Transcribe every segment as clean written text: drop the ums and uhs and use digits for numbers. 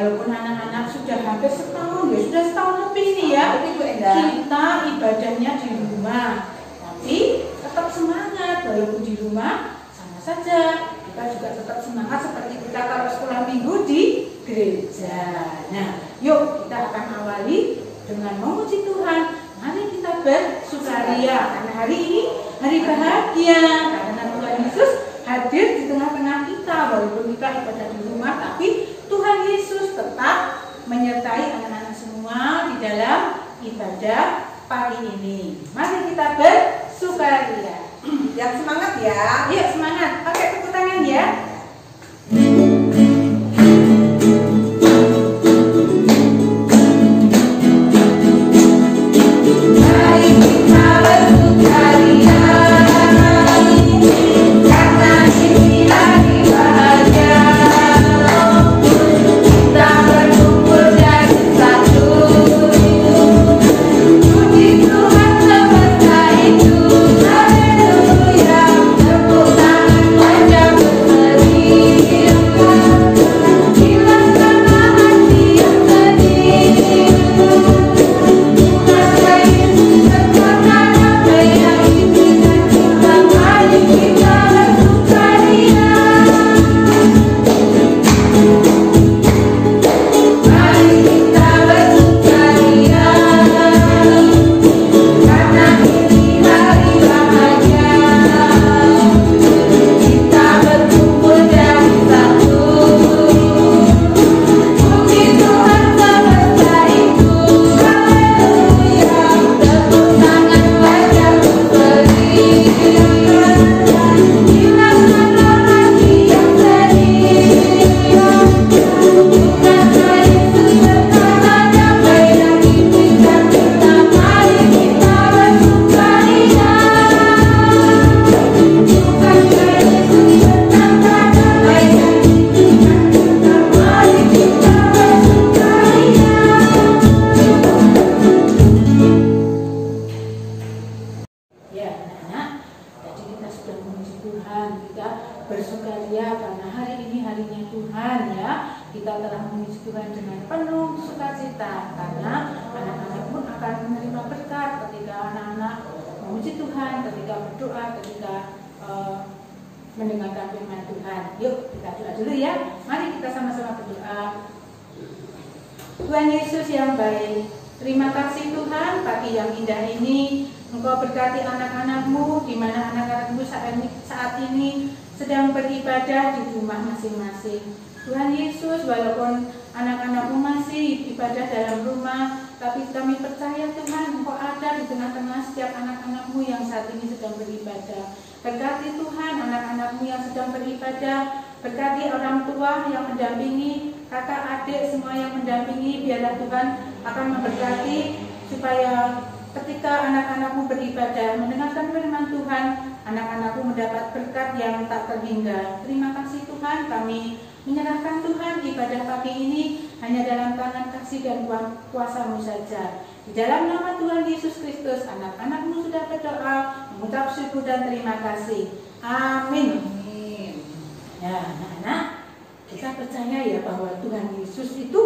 walaupun anak-anak sudah hampir setahun, ya sudah setahun lebih nih ya, kita ibadahnya di rumah, tapi tetap semangat walaupun di rumah sama saja. Kita juga tetap semangat seperti kita kalau sekolah minggu di gereja. Nah, yuk kita akan awali dengan memuji Tuhan. Mari kita bersukaria karena hari ini hari bahagia, karena Tuhan Yesus hadir di tengah-tengah kita. Walaupun kita ibadah di rumah, tapi Tuhan Yesus tetap menyertai anak-anak semua di dalam ibadah pagi ini. Mari kita bersukaria. Yang semangat ya. Yuk semangat, pakai tepuk tangan ya. Bersukaria karena hari ini harinya Tuhan ya. Kita telah memuji Tuhan dengan penuh sukacita karena anak-anak pun akan menerima berkat ketika anak-anak memuji Tuhan, ketika berdoa, ketika mendengarkan firman Tuhan. Yuk kita doa dulu ya. Mari kita sama-sama berdoa. Tuhan Yesus yang baik, terima kasih Tuhan pagi yang indah ini. Engkau berkati anak-anak-Mu di mana anak-anak-Mu saat ini sedang beribadah di rumah masing-masing. Tuhan Yesus, walaupun anak-anak-Mu masih ibadah dalam rumah, tapi kami percaya Tuhan Engkau ada di tengah-tengah setiap anak-anak-Mu yang saat ini sedang beribadah. Berkati Tuhan anak-anak-Mu yang sedang beribadah, berkati orang tua yang mendampingi, kakak adik semua yang mendampingi, biarlah Tuhan akan memberkati supaya ketika anak-anak-Mu beribadah, mendengarkan firman Tuhan, anak-anak-Mu mendapat berkat yang tak terhingga. Terima kasih Tuhan, kami menyerahkan Tuhan ibadah pagi ini hanya dalam tangan kasih dan kuasa-Mu saja. Di dalam nama Tuhan Yesus Kristus, anak-anak-Mu sudah berdoa, mengucap syukur dan terima kasih. Amin. Ya, anak-anak, kita percaya ya bahwa Tuhan Yesus itu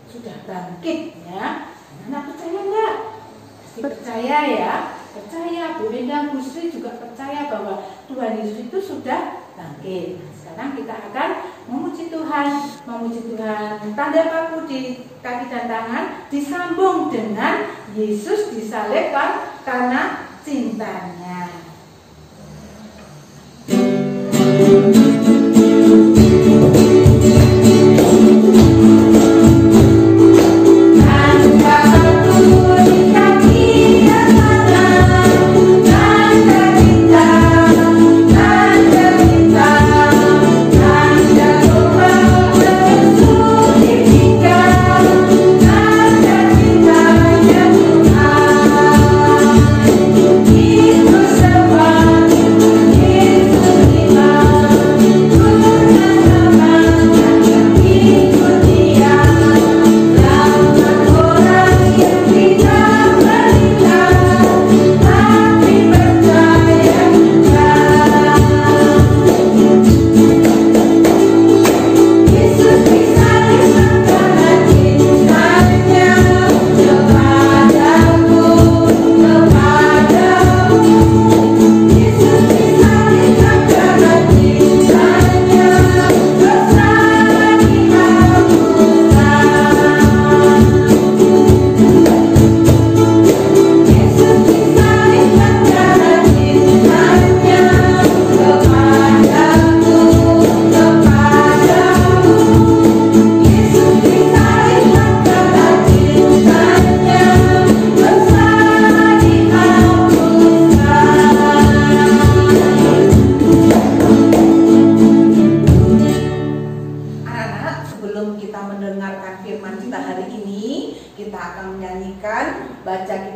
sudah bangkit ya. Anak percaya enggak? Percaya ya, percaya. Bu Endang, Bu Sri juga percaya bahwa Tuhan Yesus itu sudah bangkit. Sekarang kita akan memuji Tuhan, Tanda paku di kaki dan tangan disambung dengan Yesus disalibkan karena cintanya. Jesus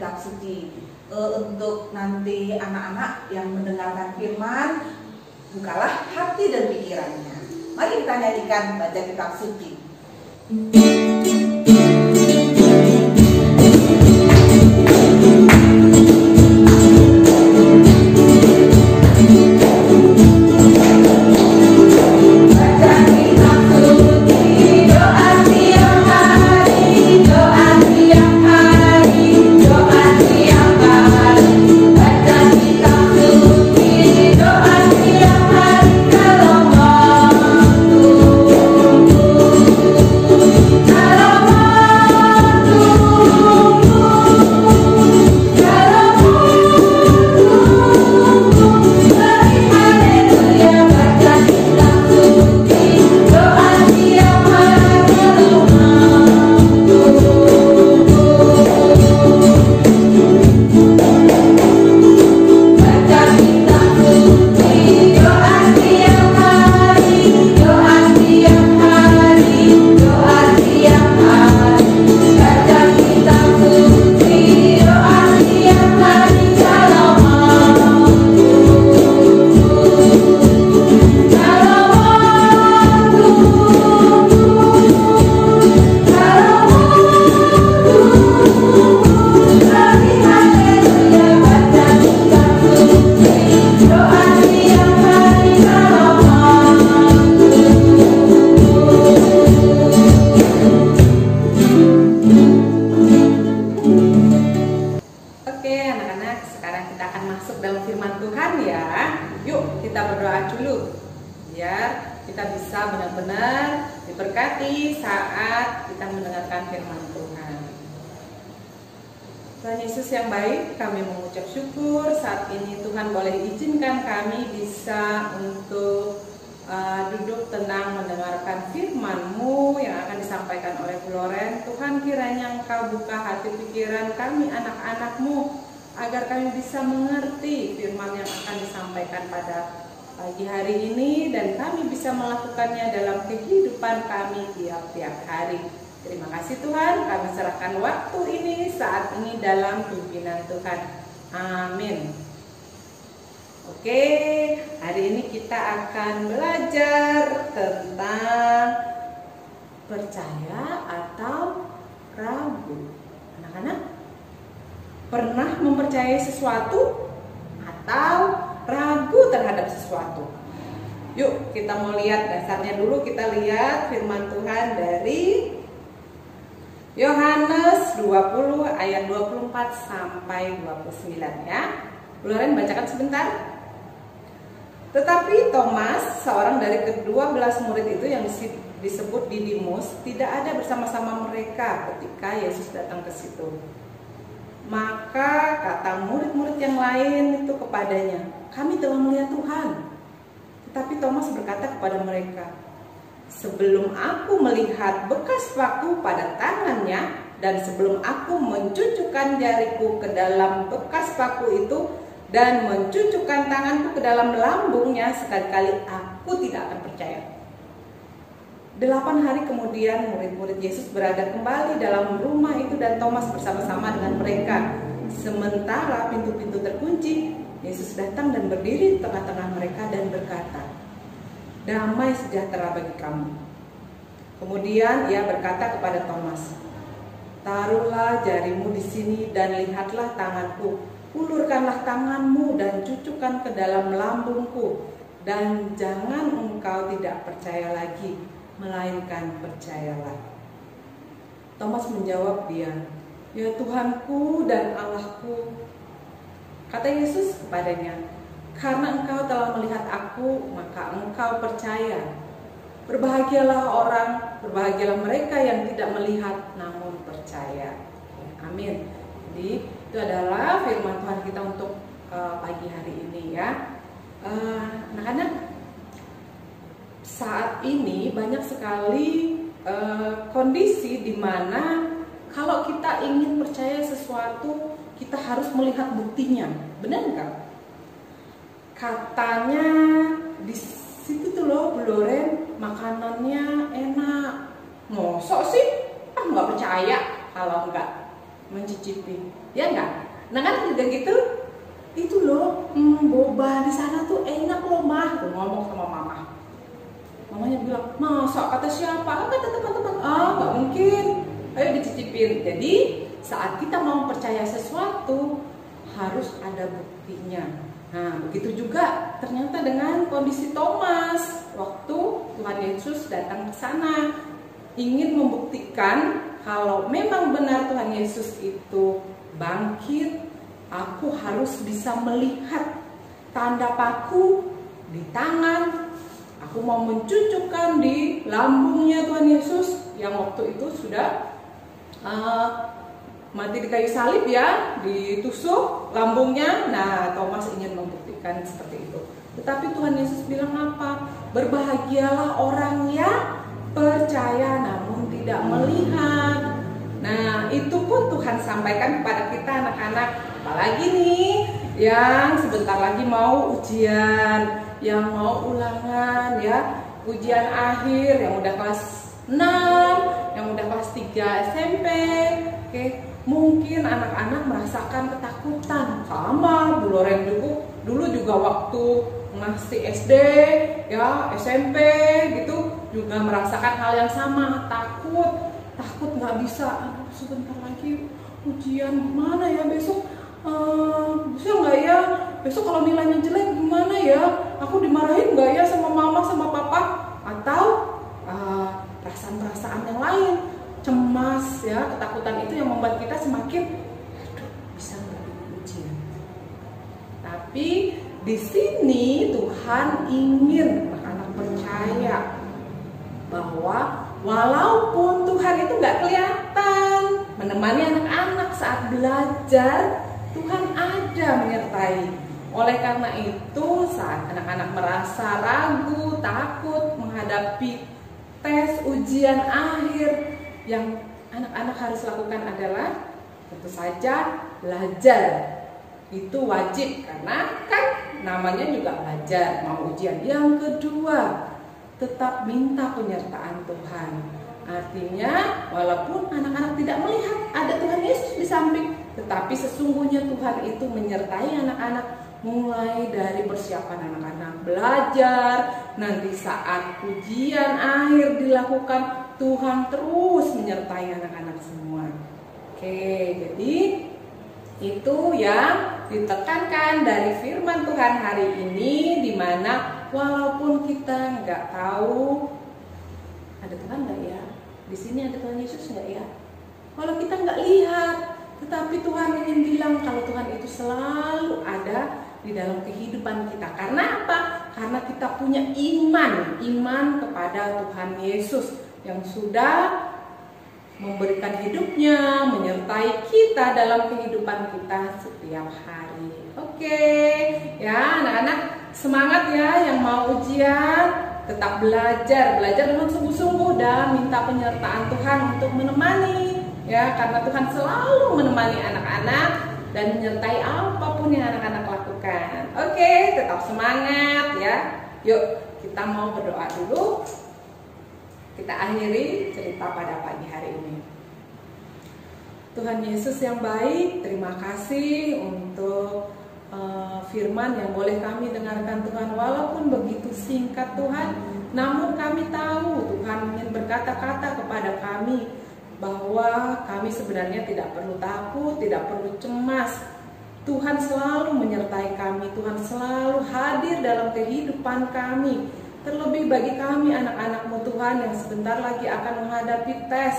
kitab suci. Untuk nanti anak-anak yang mendengarkan firman, bukalah hati dan pikirannya. Mari kita nyanyikan baca kitab suci. Benar-benar diberkati saat kita mendengarkan firman Tuhan. Tuhan Yesus yang baik, kami mengucap syukur saat ini Tuhan boleh izinkan kami bisa untuk duduk tenang mendengarkan firman-Mu yang akan disampaikan oleh Bu Loren. Tuhan, kiranya Engkau buka hati pikiran kami anak-anak-Mu agar kami bisa mengerti firman yang akan disampaikan pada pagi hari ini dan kami bisa melakukannya dalam kehidupan kami tiap-tiap hari. Terima kasih Tuhan, kami serahkan waktu ini saat ini dalam pimpinan Tuhan. Amin. Oke, hari ini kita akan belajar tentang percaya atau ragu. Anak-anak, pernah mempercayai sesuatu atau ragu terhadap sesuatu? Yuk kita mau lihat dasarnya dulu. Kita lihat firman Tuhan dari Yohanes 20 ayat 24 sampai 29 ya. Bu Loren bacakan sebentar. Tetapi Thomas, seorang dari ke-12 murid itu yang disebut Didimus, tidak ada bersama-sama mereka ketika Yesus datang ke situ. Maka kata murid-murid yang lain itu kepadanya, "Kami telah melihat Tuhan." Tetapi Thomas berkata kepada mereka, "Sebelum aku melihat bekas paku pada tangannya dan sebelum aku mencucukkan jariku ke dalam bekas paku itu dan mencucukkan tanganku ke dalam lambungnya, sekali-kali aku tidak akan percaya." 8 hari kemudian murid-murid Yesus berada kembali dalam rumah itu dan Thomas bersama-sama dengan mereka. Sementara pintu-pintu terkunci, Yesus datang dan berdiri di tengah-tengah mereka dan berkata, "Damai sejahtera bagi kamu." Kemudian ia berkata kepada Thomas, "Taruhlah jarimu di sini dan lihatlah tanganku. Ulurkanlah tanganmu dan cucukkan ke dalam lambungku. Dan jangan engkau tidak percaya lagi, melainkan percayalah." Thomas menjawab dia, "Ya Tuhanku dan Allahku." Kata Yesus kepadanya, "Karena engkau telah melihat aku, maka engkau percaya. Berbahagialah mereka yang tidak melihat namun percaya." Amin. Jadi itu adalah firman Tuhan kita untuk pagi hari ini ya. Anak-anak, saat ini banyak sekali kondisi di mana kalau kita ingin percaya sesuatu, kita harus melihat buktinya. Benar nggak? Katanya di situ tuh loh, Bu Loren, makanannya enak. Mosok sih? Nggak percaya kalau nggak mencicipi, ya enggak? Nah kan juga gitu, itu loh, boba di sana tuh enak loh mah, tuh ngomong sama mama. Mamanya bilang, masa kata siapa? Kata teman-teman, nggak mungkin, ayo dicicipin. Jadi saat kita mau percaya sesuatu harus ada buktinya. Nah begitu juga ternyata dengan kondisi Thomas waktu Tuhan Yesus datang ke sana, ingin membuktikan kalau memang benar Tuhan Yesus itu bangkit, aku harus bisa melihat tanda paku di tangan. Aku mau mencucukkan di lambungnya Tuhan Yesus yang waktu itu sudah mati di kayu salib ya, ditusuk lambungnya. Nah, Thomas ingin membuktikan seperti itu. Tetapi Tuhan Yesus bilang apa? Berbahagialah orang yang percaya namun tidak melihat. Nah, itu pun Tuhan sampaikan kepada kita anak-anak. Apalagi nih yang sebentar lagi mau ujian, yang mau ulangan ya, ujian akhir, yang udah kelas 6, yang udah kelas 3 SMP. Oke, mungkin anak-anak merasakan ketakutan. Sama Bu Loren dulu juga waktu masih SD ya, SMP gitu juga merasakan hal yang sama, takut nggak bisa. Aduh, sebentar lagi ujian, gimana ya besok? Bisa nggak ya? Besok kalau nilainya jelek gimana ya? Aku dimarahin nggak ya sama mama sama papa? Atau perasaan-perasaan yang lain, cemas ya, ketakutan itu yang membuat kita semakin, aduh, bisa nggak ujian? Tapi di sini Tuhan ingin anak-anak percaya bahwa walaupun Tuhan itu nggak kelihatan menemani anak-anak saat belajar, Tuhan ada menyertai. Oleh karena itu saat anak-anak merasa ragu, takut menghadapi tes ujian akhir, yang anak-anak harus lakukan adalah tentu saja belajar. Itu wajib karena kan namanya juga belajar, mau ujian. Yang kedua, tetap minta penyertaan Tuhan. Artinya walaupun anak-anak tidak melihat ada Tuhan Yesus di samping, tetapi sesungguhnya Tuhan itu menyertai anak-anak mulai dari persiapan anak-anak belajar. Nanti saat ujian akhir dilakukan, Tuhan terus menyertai anak-anak semua. Oke, jadi itu yang ditekankan dari firman Tuhan hari ini, di mana walaupun kita nggak tahu ada Tuhan nggak ya, di sini ada Tuhan Yesus nggak ya, kalau kita nggak lihat, tetapi Tuhan ingin bilang kalau Tuhan itu selalu ada di dalam kehidupan kita. Karena apa? Karena kita punya iman kepada Tuhan Yesus yang sudah memberikan hidupnya, menyertai kita dalam kehidupan kita setiap hari. Oke, ya anak-anak, semangat ya yang mau ujian, tetap belajar dengan sungguh-sungguh dan minta penyertaan Tuhan untuk menemani ya, karena Tuhan selalu menemani anak-anak dan menyertai apapun yang anak-anak lakukan. Oke, tetap semangat ya. Yuk, kita mau berdoa dulu. Kita akhiri cerita pada pagi hari ini. Tuhan Yesus yang baik, terima kasih untuk firman yang boleh kami dengarkan Tuhan. Walaupun begitu singkat Tuhan, namun kami tahu Tuhan ingin berkata-kata kepada kami bahwa kami sebenarnya tidak perlu takut, tidak perlu cemas. Tuhan selalu menyertai kami, Tuhan selalu hadir dalam kehidupan kami. Terlebih bagi kami anak-anak-Mu Tuhan yang sebentar lagi akan menghadapi tes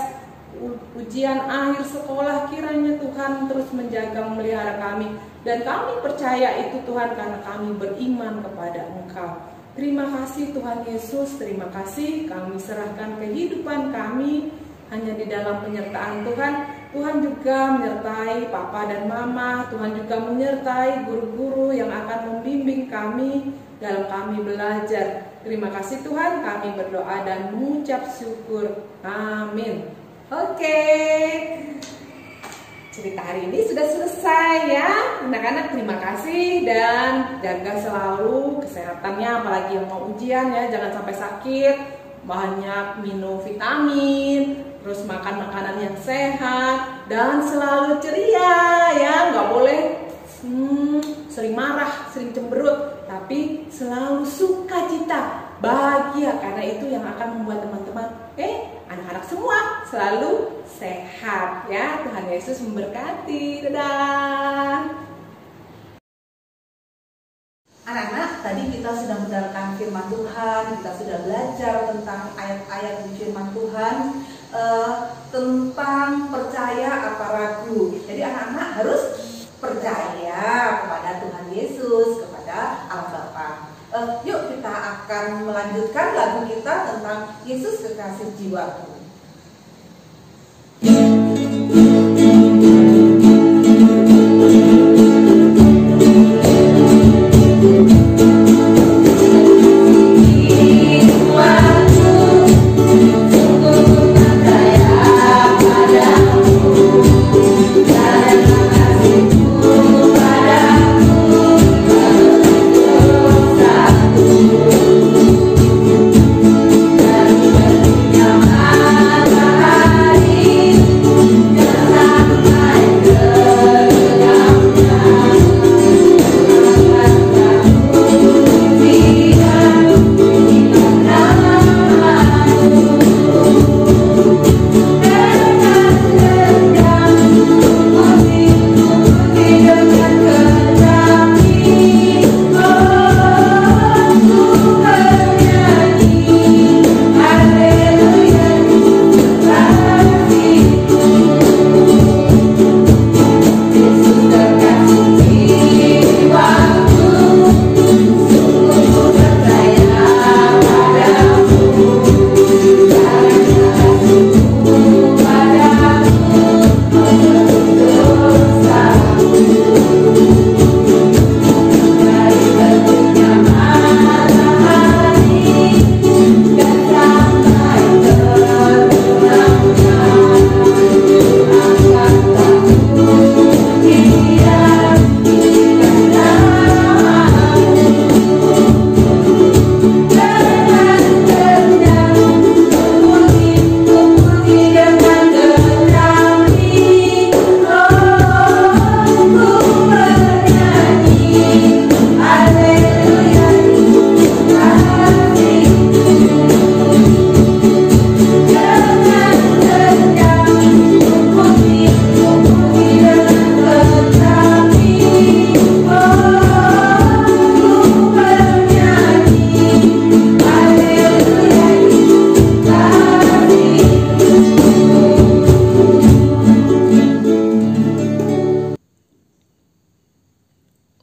ujian akhir sekolah, kiranya Tuhan terus menjaga memelihara kami. Dan kami percaya itu Tuhan karena kami beriman kepada Engkau. Terima kasih Tuhan Yesus, terima kasih kami serahkan kehidupan kami hanya di dalam penyertaan Tuhan. Tuhan juga menyertai Papa dan Mama, Tuhan juga menyertai guru-guru yang akan membimbing kami dalam kami belajar. Terima kasih Tuhan, kami berdoa dan mengucap syukur. Amin. Oke, cerita hari ini sudah selesai ya anak-anak. Terima kasih dan jaga selalu kesehatannya, apalagi yang mau ujian ya, jangan sampai sakit. Banyak minum vitamin terus makan makanan yang sehat dan selalu ceria ya, nggak boleh sering marah, sering cemberut, tapi selalu sukacita, bahagia, karena itu yang akan membuat teman-teman anak-anak semua selalu sehat ya. Tuhan Yesus memberkati. Dadah. Anak-anak, tadi kita sudah mendengarkan firman Tuhan, kita sudah belajar tentang ayat-ayat di firman Tuhan, tentang percaya apa ragu. Jadi anak-anak harus percaya kepada Tuhan Yesus, kepada Allah Bapa. Yuk kita akan melanjutkan lagu kita tentang Yesus kekasih jiwaku.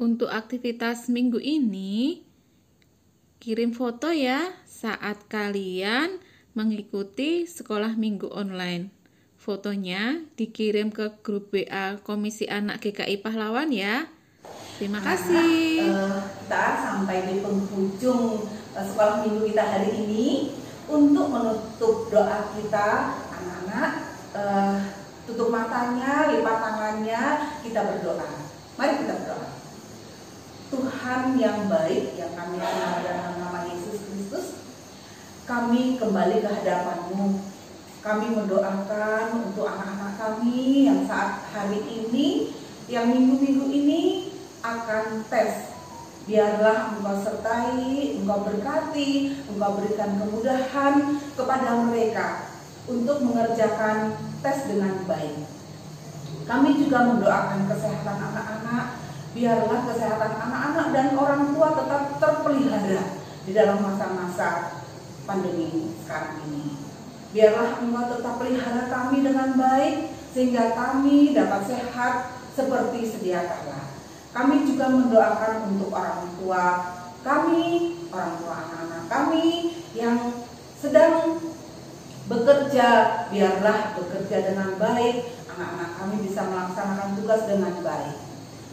Untuk aktivitas minggu ini, kirim foto ya saat kalian mengikuti sekolah minggu online. Fotonya dikirim ke grup WA Komisi Anak GKI Pahlawan ya. Terima kasih. Kita sampai di penghujung sekolah minggu kita hari ini. Untuk menutup doa kita, anak-anak, tutup matanya, lipat tangannya, kita berdoa. Mari kita berdoa. Tuhan yang baik, yang kami kenal dalam nama Yesus Kristus, kami kembali ke hadapan-Mu. Kami mendoakan untuk anak-anak kami yang saat hari ini, yang minggu-minggu ini akan tes. Biarlah Engkau sertai, Engkau berkati, Engkau berikan kemudahan kepada mereka untuk mengerjakan tes dengan baik. Kami juga mendoakan kesehatan anak-anak. Biarlah kesehatan anak-anak dan orang tua tetap terpelihara di dalam masa-masa pandemi sekarang ini. Biarlah Engkau tetap pelihara kami dengan baik, sehingga kami dapat sehat seperti sedia kala. Kami juga mendoakan untuk orang tua kami, orang tua anak-anak kami yang sedang bekerja. Biarlah bekerja dengan baik, anak-anak kami bisa melaksanakan tugas dengan baik.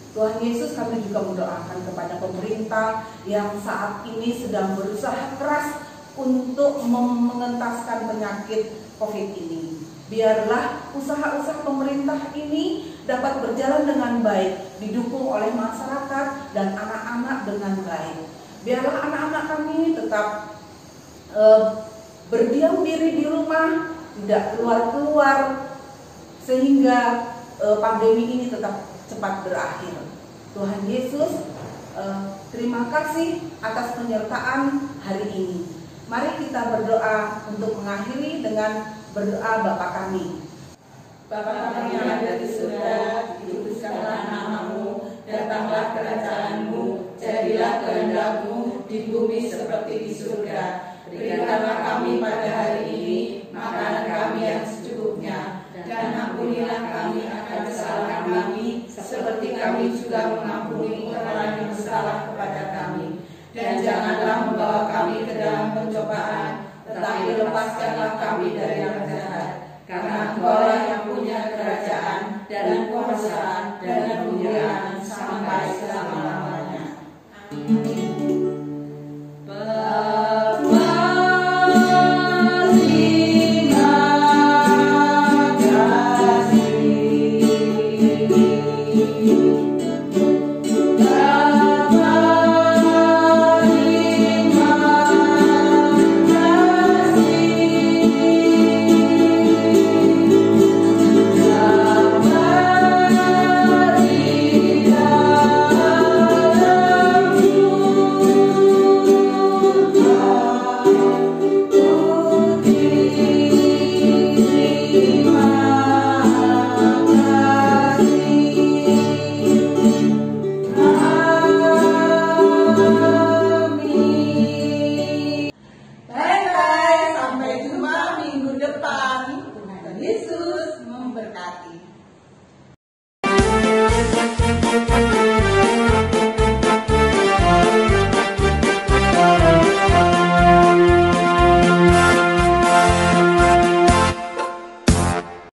Tuhan Yesus, kami juga mendoakan kepada pemerintah yang saat ini sedang berusaha keras untuk mengentaskan penyakit COVID ini. Biarlah usaha-usaha pemerintah ini dapat berjalan dengan baik, didukung oleh masyarakat dan anak-anak dengan baik. Biarlah anak-anak kami tetap berdiam diri di rumah, tidak keluar-keluar, sehingga pandemi ini tetap cepat berakhir. Tuhan Yesus, terima kasih atas penyertaan hari ini. Mari kita berdoa untuk mengakhiri dengan berdoa Bapa kami. Bapa kami yang ada di surga, dikuduskanlah namamu, datanglah kerajaanmu, jadilah kehendak-mu di bumi seperti di surga. Berikanlah kami pada hari ini makanan kami yang secukupnya, dan ampunilah kami akan kesalahan kami, seperti kami juga mengampuni orang yang bersalah kepada kami. Dan janganlah membawa kami ke dalam pencobaan, tetapi lepaskanlah kami dari yang jahat. Karena Engkaulah yang punya kerajaan dan kuasa dan kemuliaan sampai selama-lamanya. Amin.